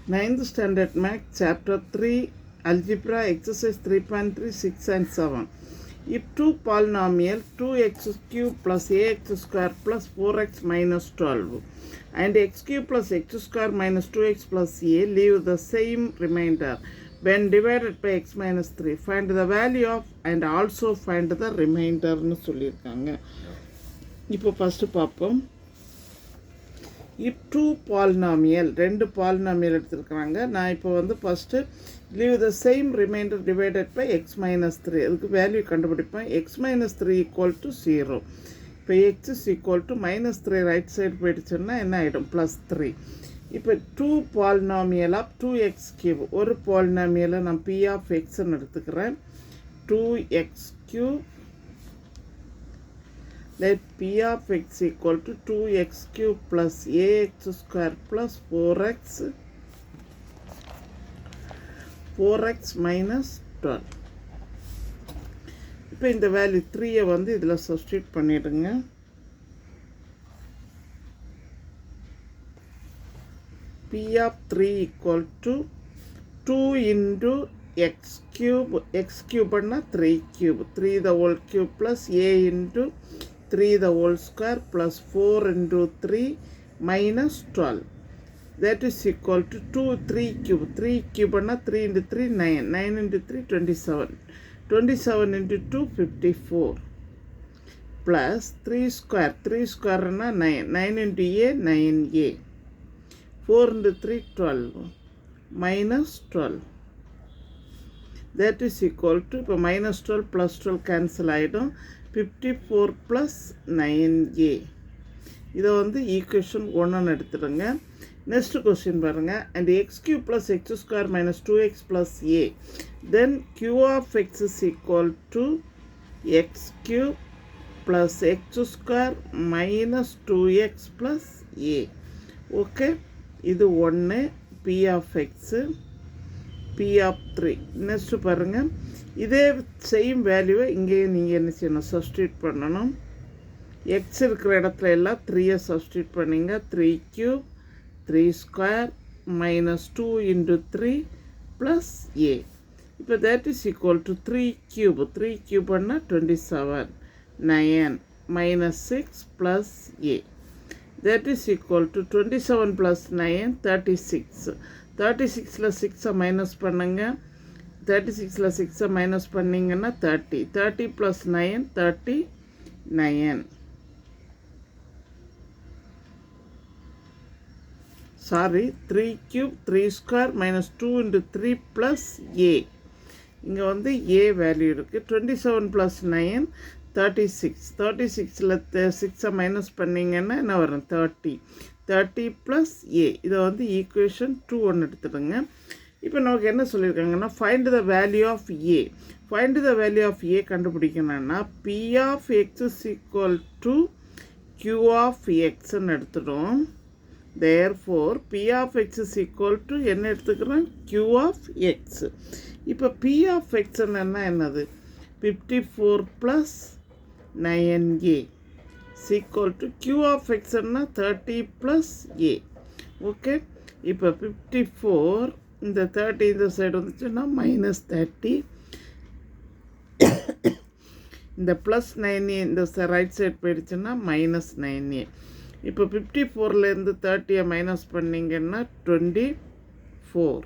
9th Standard Math, Chapter 3, Algebra, Exercise 3.3, 6 and 7. If two polynomial 2x cube plus ax square plus 4x minus 12 and x cube plus x square minus 2x plus a leave the same remainder when divided by x minus 3, find the value of and also find the remainder னு சொல்லியிருக்காங்க. இப்போ first பார்ப்போம். If two polynomial ரெண்டு polynomial எடுத்துருக்குறாங்க. நான் இப்போ வந்து first leave the same remainder divided by x minus three, அதுக்கு வேல்யூ கண்டுபிடிப்பேன். X minus three equal to 0. இப்போ x is equal to minus three right side போயிடுச்சுன்னா என்ன ஆகிடும், ப்ளஸ் 3. இப்போ two polynomial of 2x cube, ஒரு பாலினாமியலை நான் பி ஆஃப் எக்ஸ்ன்னு எடுத்துக்கிறேன். 2x cube let p of x equal to 2x cube plus ax square plus 4x minus 12. இப்போ இந்த வேல்யூ 3 வந்து இதில் சப்ஸ்டியூட் பண்ணிடுங்க. p of 3 equal to 2 into x cube, x cube பண்ணால் 3 cube, 3 the whole cube plus a into 3 the whole square plus 4 into 3 minus 12. That is equal to 2 3 cube. 3 cube na 3 into 3 9. 9 into 3 27. 27 into 2 54. Plus 3 square. 3 square na 9. 9 into a 9a. 4 into 3 12. Minus 12. That is equal to minus 12 plus 12 cancel ஆகிடும். 54 plus 9a. இதை வந்து equation 1 எடுத்துடுங்க. Next question பாருங்க. And x cube plus x square minus 2x plus a, then q of x is equal to x cube plus x square minus 2x plus a. Okay, இது 1 p of x, p of 3. Next பாருங்கள், இதே same வேல்யூவை இங்கேயும் நீங்கள் என்ன செய்யணும், substitute பண்ணணும். X இருக்கிற இடத்துல எல்லாம் 3 சப்ஸ்டியூட் பண்ணிங்க. 3 cube 3 square minus 2 into 3 plus a. இப்போ that is equal to 3 cube. 3 கியூப்னா 27, 9 minus 6 plus a. That is equal to 27 plus 9 36. 36ல் 6 மைனஸ் பண்ணுங்க. 36ல் 6 மைனஸ் பண்ணிங்கன்னா 30. 30 plus 9 39. Sorry, 3 cube 3 square minus 2 into 3 plus a. இங்கே வந்து ஏ வேல்யூ இருக்குது. 27 plus 9 36. 36ல் 6 மைனஸ் பண்ணிங்கன்னா என்ன வரும், 30. 30 ப்ளஸ் ஏ. இதை வந்து ஈக்குவேஷன் 2 ஒன்று எடுத்துடுங்க. இப்போ நமக்கு என்ன சொல்லியிருக்காங்கன்னா, find the value of a. Find the value of a கண்டுபிடிக்கணும்னா p of x is equal to q of எக்ஸ்ன்னு எடுத்துடும். Therefore p of x is equal to என்ன எடுத்துக்கிறோம், கியூ ஆஃப் எக்ஸ். இப்போ பி ஆஃப் எக்ஸ்ன்னு என்னது, 54 plus 9a equal to q of எக்ஸ்ன்னா 30 plus a. Okay, இப்போ 54 இந்த 30 இந்த சைடு வந்துச்சுன்னா மைனஸ் 30. இந்த ப்ளஸ் 9a இந்த ரைட் சைடு போயிடுச்சுன்னா மைனஸ் 9a. இப்போ 54லேருந்து 30 மைனஸ் பண்ணிங்கன்னா 24.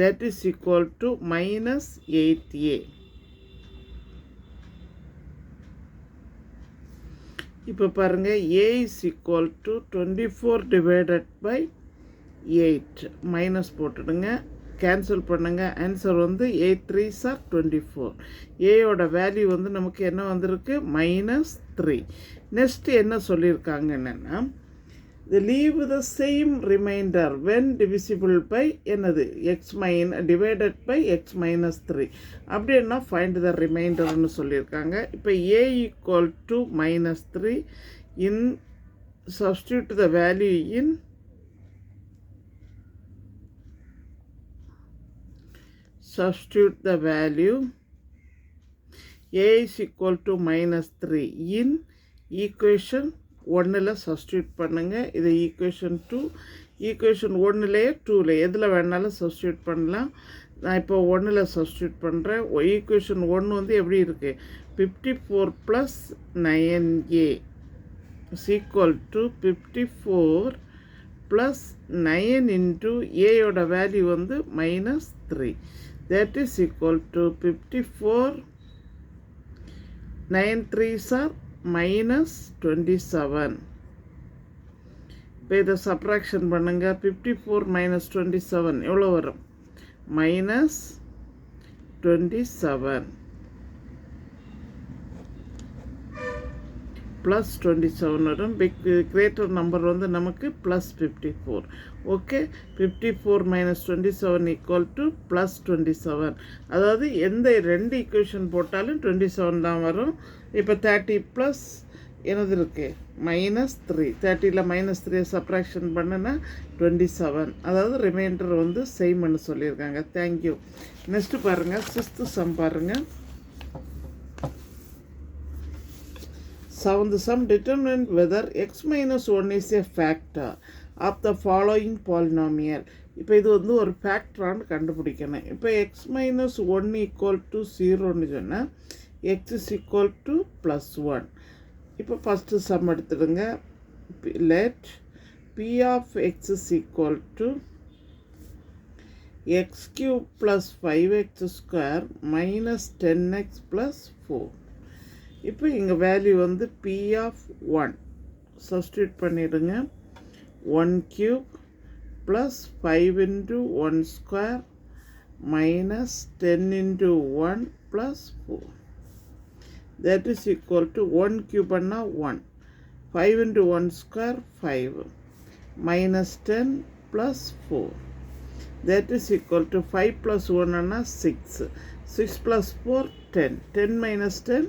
That is equal to minus 8a. இப்போ பாருங்கள், a is equal to 24 divided by 8. Minus போட்டுடுங்க, கேன்சல் பண்ணுங்கள். ஆன்சர் வந்து 8 3s are 24. ஏயோட வேல்யூ வந்து நமக்கு என்ன வந்திருக்கு, மைனஸ் 3. நெக்ஸ்ட் என்ன சொல்லியிருக்காங்க என்னென்னா, leave the same remainder when divisible by என்னது, x divided by x minus 3. அப்படின்னா ஃபைண்ட் த ரிமைண்டர்னு சொல்லியிருக்காங்க. இப்போ a equal to minus 3 in substitute the value in substitute the value a is equal to minus 3 in equation 1ல் substitute பண்ணுங்க. இதை equation 2 equation 1லேயே 2ல எதில் வேணாலும் சப்ஸ்டியூட் பண்ணலாம். நான் இப்போ 1ல் சப்ஸ்டியூட் பண்ணுறேன். ஈக்குவேஷன் 1 வந்து எப்படி இருக்குது? 54 + 9a is equal to 54 + 9 into a value வந்து -3. That is equal to 54 9 3s are -27. இப்போ இதை சப்ராக்ஷன் பண்ணுங்க. 54 - 27 எவ்வளோ வரும்? -27 +27 வரும். கிரேட்டர் நம்பர் வந்து நமக்கு +54. ஓகே, 54 - 27 = +27. அதாவது எந்த 2 ஈக்குவேஷன் போட்டாலும் 27 தான் வரும். இப்போ 30 ப்ளஸ் என்னது இருக்குது? -3. 30ல் -3 சப்ராக்ஷன் பண்ணுன்னா 27. அதாவது ரிமைண்டர் வந்து செய்யணும்னு சொல்லியிருக்காங்க. தேங்க்யூ. நெக்ஸ்ட்டு பாருங்கள், 6th சம் பாருங்கள். 7th sum, determine whether x - 1 is a factor of the following polynomial. இப்போ இது வந்து ஒரு ஃபேக்டரான்னு கண்டுபிடிக்கணும். இப்போ x - 1 = 0ன்னு சொன்னால் x = +1. இப்போ ஃபஸ்ட்டு சம் எடுத்துடுங்க. let p of x = x³ + 5x² - 10x + 4. இப்போ இங்கே வேல்யூ வந்து p of 1 சப்ஸ்டியூட் பண்ணிடுங்க. 1³ + 5 × 1² - 10 × 1 + 4. That is equal to 1³ பண்ணா 1, 5 × 1² 5, -10 + 4. That is equal to 5 + 1 அண்ணா 6, 6 + 4 10, 10 - 10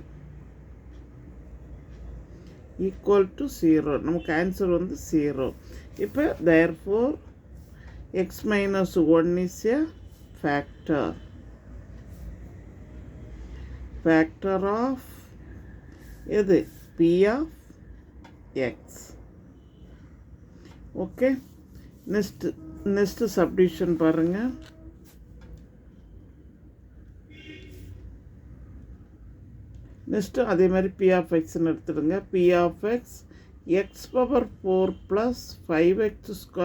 = 0. நமக்கு ஆன்சர் வந்து 0. இப்போ therefore x - 1 is a factor of எது? p of x. Okay, next subdivision பாருங்கள். நெக்ஸ்ட்டு அதே மாதிரி p of xன்னு எடுத்துடுங்க. p of x x⁴ + 5x²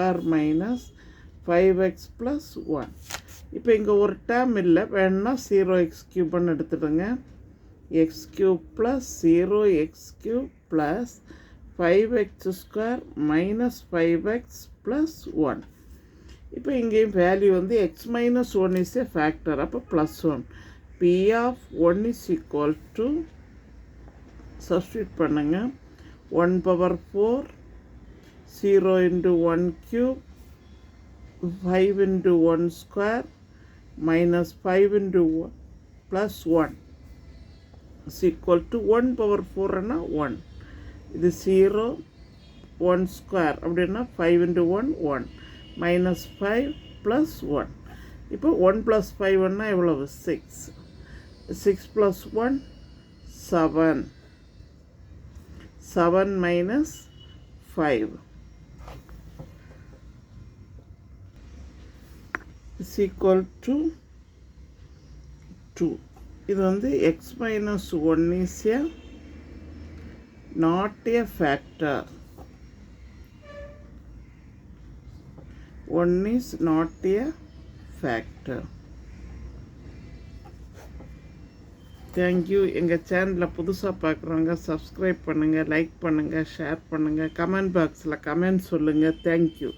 - 5x + 1. இப்போ இங்கே ஒரு டேர்ம் இல்லை, வேணுன்னா 0x³ எடுத்துடுங்க. x³ + 0x³ + 5x² - 5x + 1. இப்போ இங்கேயும் வேல்யூ வந்து x - 1 is a factor. அப்போ +1. p of 1 is equal to substitute பண்ணுங்க. 1⁴ 0 × 1³ 5 × 1² - 5 × 1 + 1 is equal to 1⁴ ன்னா 1. இது 0 1² அப்படின்னா 5 × 1 1 -5 + 1. இப்போ 1 + 5 ன்னா எவ்வளவு? 6. 6 + 1 7. 7 - 5 is equal to 2. இது வந்து x - 1 is a not a factor. 1 is not a factor. Thank you. எங்கள் சேனலில் புதுசாக பார்க்குறவங்க சப்ஸ்கிரைப் பண்ணுங்கள், லைக் பண்ணுங்கள், ஷேர் பண்ணுங்கள், கமெண்ட் பாக்ஸில் கமெண்ட் சொல்லுங்கள். தேங்க்யூ.